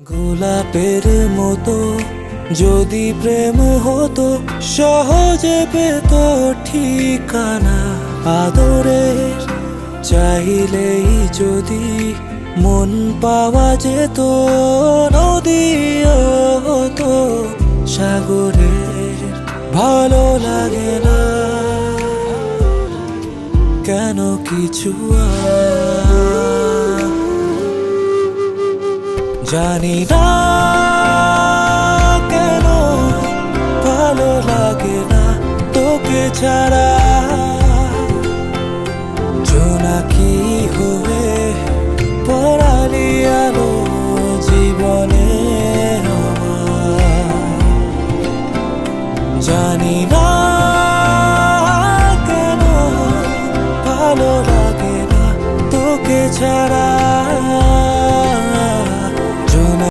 গোলাপের মতো যদি প্রেম হতো, সহজে পেত ঠিকানা। আদরের চাইলেই যদি মন পাওয়া যেত, নদীও হতো সাগরের। ভালো লাগে না কেন কিছু জানি না, কেন ভালো লাগে না তোকে ছাড়া। জোনাকি হয়ে পড়ালি আলো